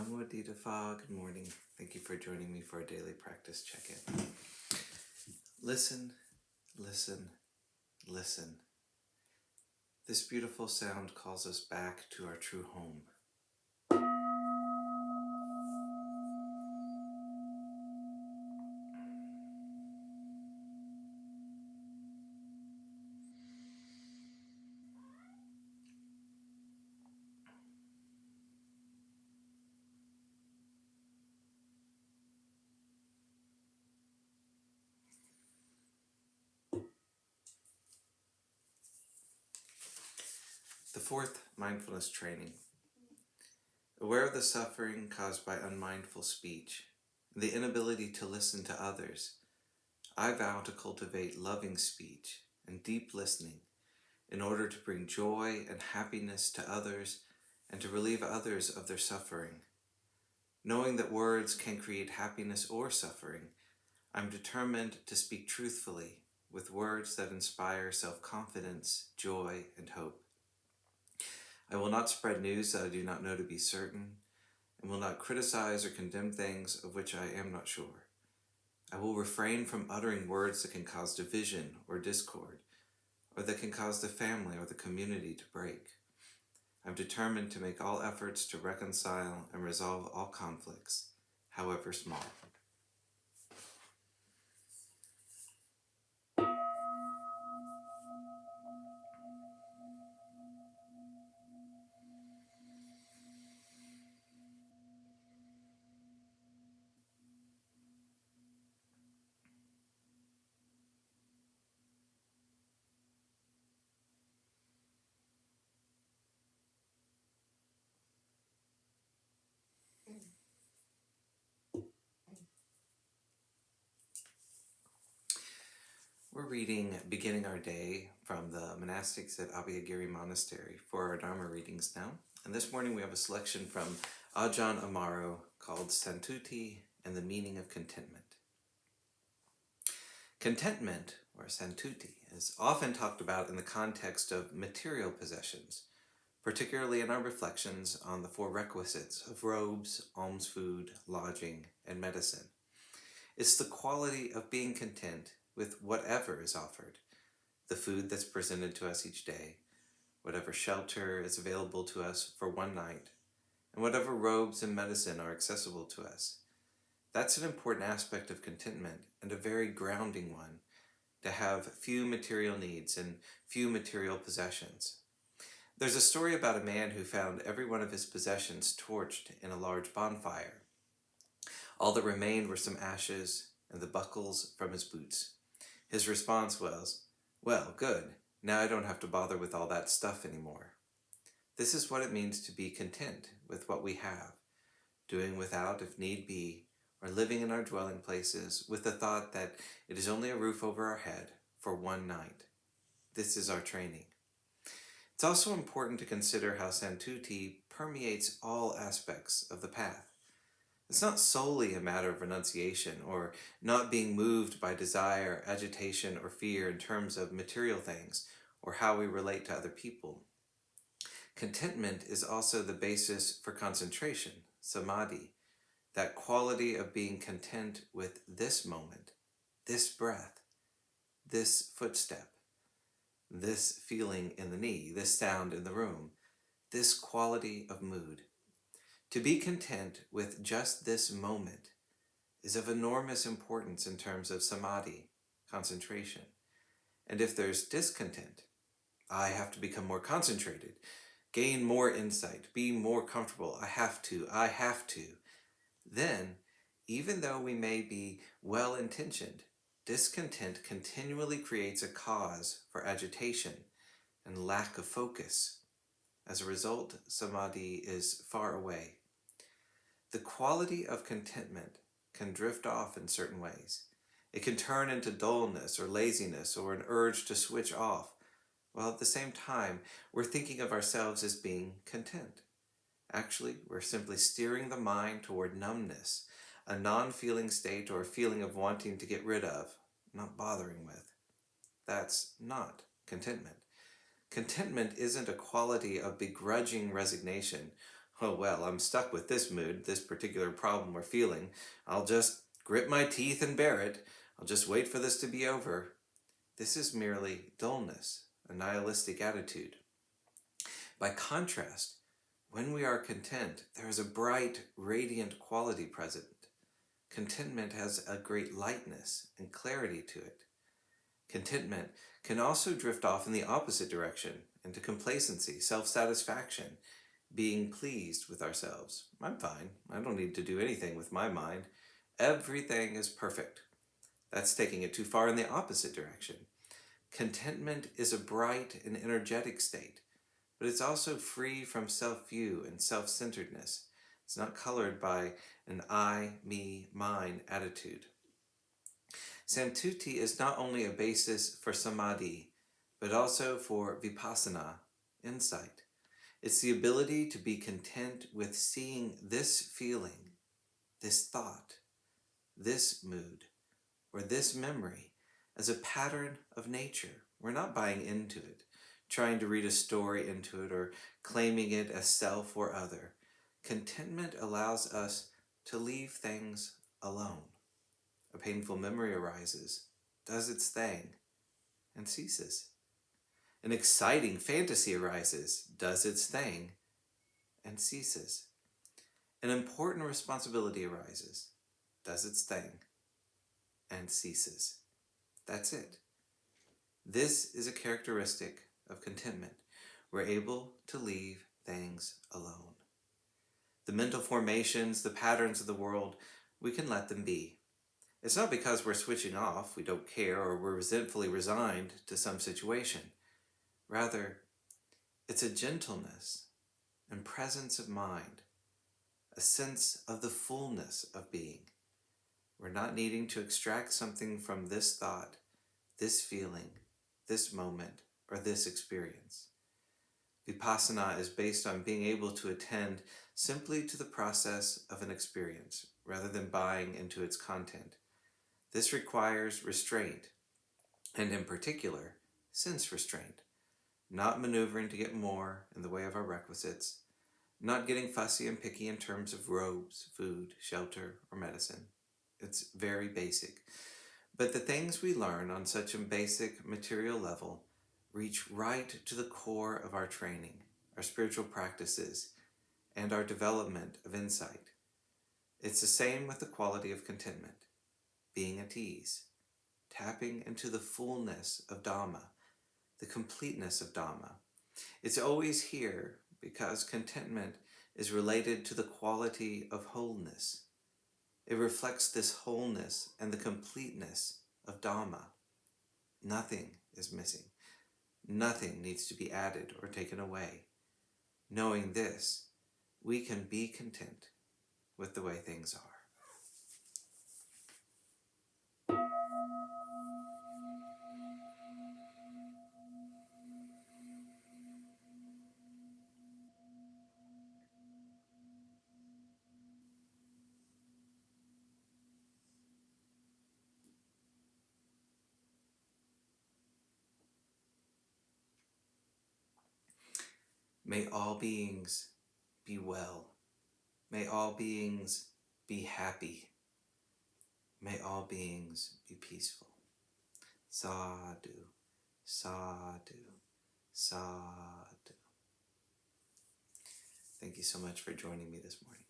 Namo Phat, good morning. Thank you for joining me for a daily practice check-in. Listen, listen, listen. This beautiful sound calls us back to our true home. The fourth mindfulness training. Aware of the suffering caused by unmindful speech, and the inability to listen to others, I vow to cultivate loving speech and deep listening in order to bring joy and happiness to others and to relieve others of their suffering. Knowing that words can create happiness or suffering, I'm determined to speak truthfully with words that inspire self-confidence, joy, and hope. I will not spread news that I do not know to be certain, and will not criticize or condemn things of which I am not sure. I will refrain from uttering words that can cause division or discord, or that can cause the family or the community to break. I'm determined to make all efforts to reconcile and resolve all conflicts, however small. We're beginning our day from the monastics at Abhayagiri Monastery for our Dharma readings now. And this morning we have a selection from Ajahn Amaro called Santuti and the Meaning of Contentment. Contentment, or Santuti, is often talked about in the context of material possessions, particularly in our reflections on the four requisites of robes, alms food, lodging, and medicine. It's the quality of being content with whatever is offered, the food that's presented to us each day, whatever shelter is available to us for one night, and whatever robes and medicine are accessible to us. That's an important aspect of contentment, and a very grounding one, to have few material needs and few material possessions. There's a story about a man who found every one of his possessions torched in a large bonfire. All that remained were some ashes and the buckles from his boots. His response was, "Well, good, now I don't have to bother with all that stuff anymore." This is what it means to be content with what we have, doing without if need be, or living in our dwelling places with the thought that it is only a roof over our head for one night. This is our training. It's also important to consider how Santuti permeates all aspects of the path. It's not solely a matter of renunciation or not being moved by desire, agitation, or fear in terms of material things or how we relate to other people. Contentment is also the basis for concentration, samadhi, that quality of being content with this moment, this breath, this footstep, this feeling in the knee, this sound in the room, this quality of mood. To be content with just this moment is of enormous importance in terms of samadhi, concentration. And if there's discontent, I have to become more concentrated, gain more insight, be more comfortable, I have to, then, even though we may be well-intentioned, discontent continually creates a cause for agitation and lack of focus. As a result, samadhi is far away. The quality of contentment can drift off in certain ways. It can turn into dullness or laziness or an urge to switch off, while at the same time we're thinking of ourselves as being content. Actually, we're simply steering the mind toward numbness, a non-feeling state or a feeling of wanting to get rid of, not bothering with. That's not contentment. Contentment isn't a quality of begrudging resignation Oh well, I'm stuck with this mood, this particular problem or feeling. I'll just grit my teeth and bear it. I'll just wait for this to be over. This is merely dullness, a nihilistic attitude. By contrast, when we are content, there is a bright, radiant quality present. Contentment has a great lightness and clarity to it. Contentment can also drift off in the opposite direction, into complacency, self-satisfaction, being pleased with ourselves. I'm fine. I don't need to do anything with my mind. Everything is perfect. That's taking it too far in the opposite direction. Contentment is a bright and energetic state, but it's also free from self-view and self-centeredness. It's not colored by an I, me, mine attitude. Santuti is not only a basis for samadhi, but also for vipassana, insight. It's the ability to be content with seeing this feeling, this thought, this mood, or this memory as a pattern of nature. We're not buying into it, trying to read a story into it, or claiming it as self or other. Contentment allows us to leave things alone. A painful memory arises, does its thing, and ceases. An exciting fantasy arises, does its thing, and ceases. An important responsibility arises, does its thing, and ceases. That's it. This is a characteristic of contentment. We're able to leave things alone. The mental formations, the patterns of the world, we can let them be. It's not because we're switching off, we don't care, or we're resentfully resigned to some situation. Rather, it's a gentleness and presence of mind, a sense of the fullness of being. We're not needing to extract something from this thought, this feeling, this moment, or this experience. Vipassana is based on being able to attend simply to the process of an experience, rather than buying into its content. This requires restraint, and in particular, sense restraint. Not maneuvering to get more in the way of our requisites, not getting fussy and picky in terms of robes, food, shelter, or medicine. It's very basic. But the things we learn on such a basic material level reach right to the core of our training, our spiritual practices, and our development of insight. It's the same with the quality of contentment, being at ease, tapping into the fullness of Dhamma, the completeness of Dhamma. It's always here because contentment is related to the quality of wholeness. It reflects this wholeness and the completeness of Dhamma. Nothing is missing. Nothing needs to be added or taken away. Knowing this, we can be content with the way things are. May all beings be well. May all beings be happy. May all beings be peaceful. Sadhu, sadhu, sadhu. Thank you so much for joining me this morning.